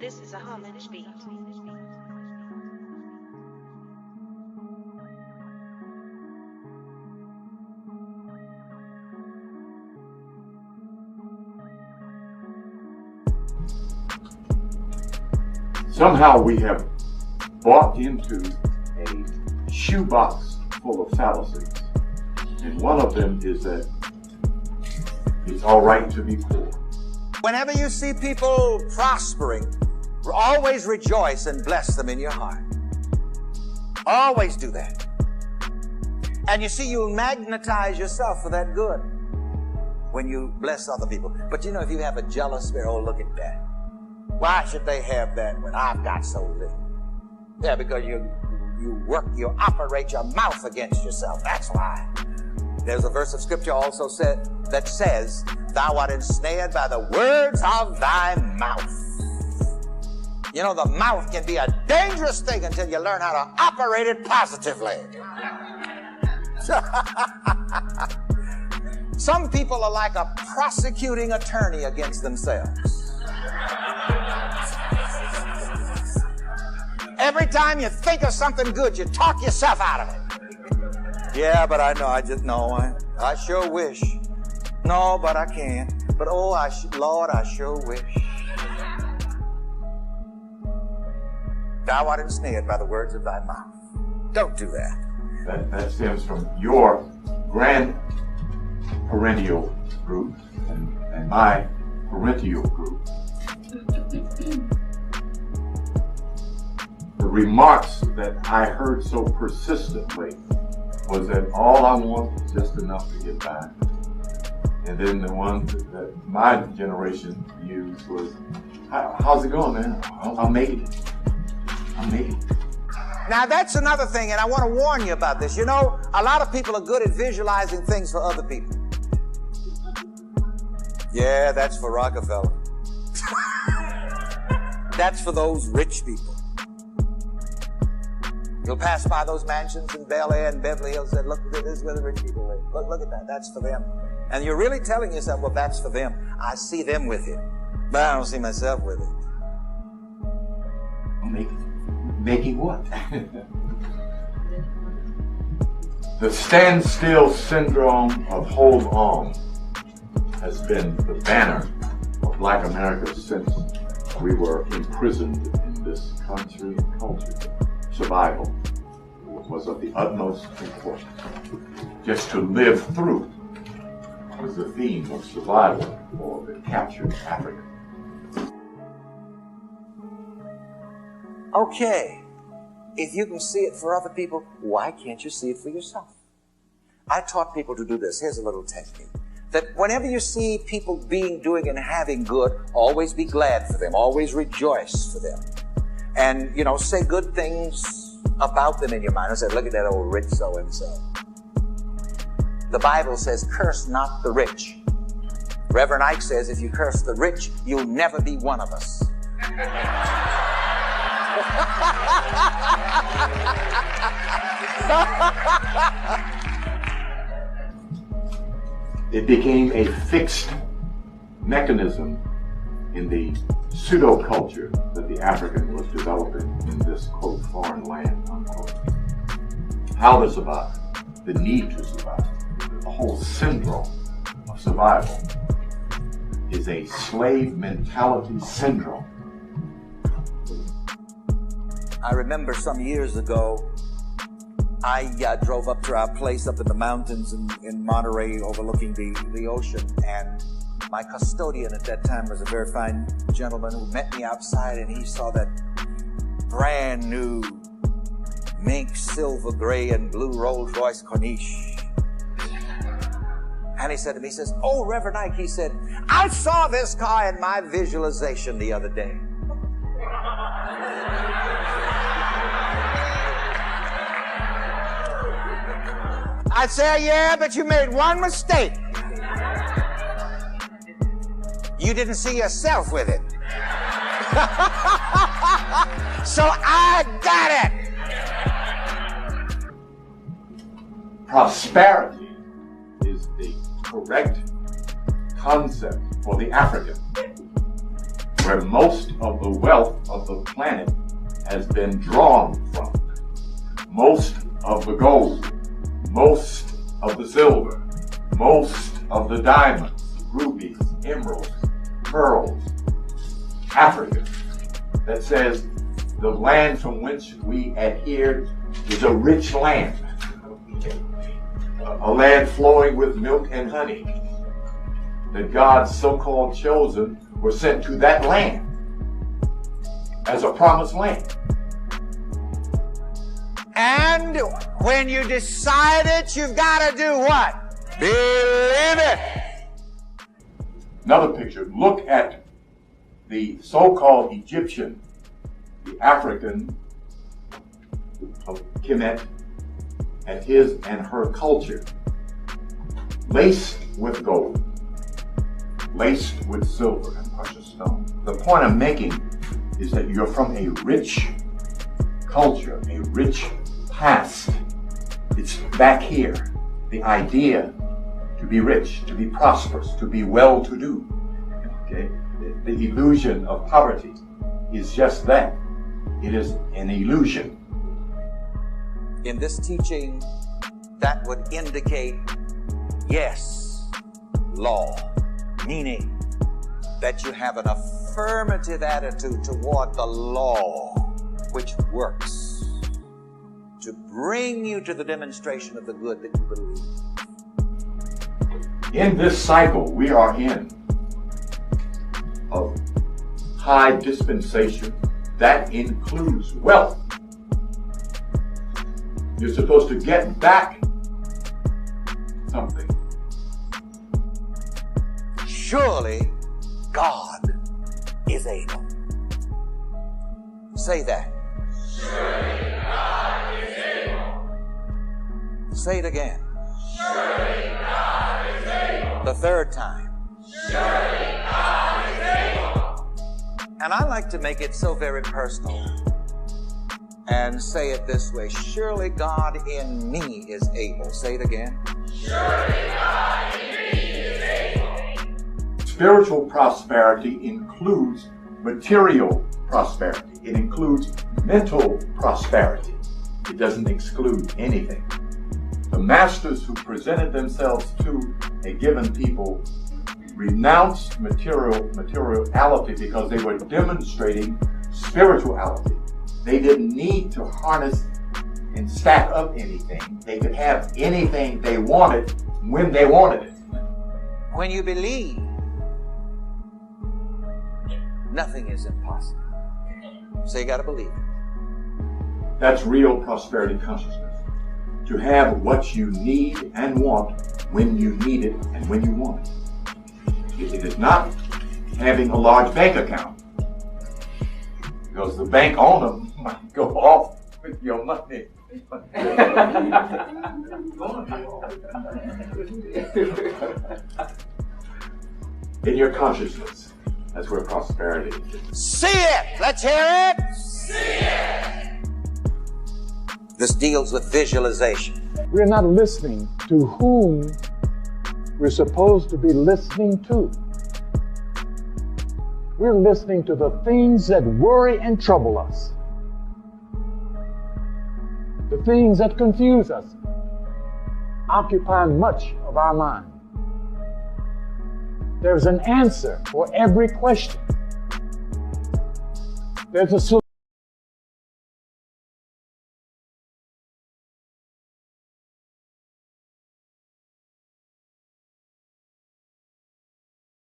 This is a homage beat. Somehow we have bought into a shoebox full of fallacies. And one of them is that it's all right to be poor. Whenever you see people prospering, always rejoice and bless them in your heart. Always do that. And you see, you'll magnetize yourself for that good when you bless other people. But you know, if you have a jealous spirit, oh, look at that. Why should they have that when I've got so little? Yeah, because you operate your mouth against yourself. That's why. There's a verse of scripture also that says, thou art ensnared by the words of thy mouth. You know, the mouth can be a dangerous thing until you learn how to operate it positively. Some people are like a prosecuting attorney against themselves. Every time you think of something good, you talk yourself out of it. Yeah, but I know, I sure wish. No, but I can't. But oh, Lord, I sure wish. Thou art ensnared by the words of thy mouth. Don't do that. That stems from your grand parental group and my parental group. The remarks that I heard so persistently was that all I want is just enough to get by. And then the one that my generation used was, how's it going, man? I'm making it. I'm making it. Now that's another thing, and I want to warn you about this. You know, a lot of people are good at visualizing things for other people. Yeah, that's for Rockefeller. That's for those rich people. You'll pass by those mansions in Bel Air and Beverly Hills and look, this is where the rich people live. Look at that. That's for them. And you're really telling yourself, well, that's for them. I see them with it, but I don't see myself with it. Making what? The standstill syndrome of hold on has been the banner of Black America since we were imprisoned in this country and culture. Survival was of the utmost importance. Just to live through was the theme of survival for the captured African. Okay, if you can see it for other people, why can't you see it for yourself? I taught people to do this. Here's a little technique. That whenever you see people doing and having good, always be glad for them. Always rejoice for them. And, you know, say good things about them in your mind. I say, look at that old rich so-and-so. The Bible says, curse not the rich. Reverend Ike says, if you curse the rich, you'll never be one of us. It became a fixed mechanism in the pseudo-culture that the African was developing in this, quote, foreign land, unquote. How to survive, the need to survive, the whole syndrome of survival is a slave mentality syndrome. I remember some years ago, I drove up to our place up in the mountains in Monterey overlooking the ocean, and my custodian at that time was a very fine gentleman who met me outside, and he saw that brand new mink silver gray and blue Rolls Royce Corniche. And he said to me, he says, oh, Reverend Ike, he said, I saw this car in my visualization the other day. I said, yeah, but you made one mistake. You didn't see yourself with it. So I got it. Prosperity is the correct concept for the African. where most of the wealth of the planet has been drawn from. Most of the gold, most of the silver, most of the diamonds, rubies, emeralds, pearls, Africa, that says the land from which we adhere is a rich land, a land flowing with milk and honey, that God's so-called chosen were sent to that land as a promised land. And when you decide it, you've got to do what? Believe it. Another picture, look at the so-called Egyptian, the African of Kemet, and his and her culture, laced with gold, laced with silver and precious stones. The point I'm making is that you're from a rich culture, a rich past. It's back here, the idea to be rich, to be prosperous, to be well-to-do. Okay? The illusion of poverty is just that. It is an illusion. In this teaching, that would indicate, yes, law, meaning that you have an affirmative attitude toward the law, which works to bring you to the demonstration of the good that you believe. In this cycle we are in of high dispensation, that includes wealth. You're supposed to get back something. Surely God is able. Say that. Surely God is able. Say it again. Surely God is able. The third time. Surely God is able. And I like to make it so very personal and say it this way. Surely God in me is able. Say it again. Surely God in me is able. Spiritual prosperity includes material prosperity. It includes mental prosperity. It doesn't exclude anything. The masters who presented themselves to a given people renounced materiality because they were demonstrating spirituality. They didn't need to harness and stack up anything. They could have anything they wanted when they wanted it. When you believe, nothing is impossible. So you got to believe it. That's real prosperity consciousness. To have what you need and want when you need it and when you want it. It is not having a large bank account, because the bank owner might go off with your money. In your consciousness, that's where prosperity is. See it! Let's hear it! See it! This deals with visualization. We're not listening to whom we're supposed to be listening to. We're listening to the things that worry and trouble us, the things that confuse us, occupy much of our mind. There's an answer for every question. There's a solution.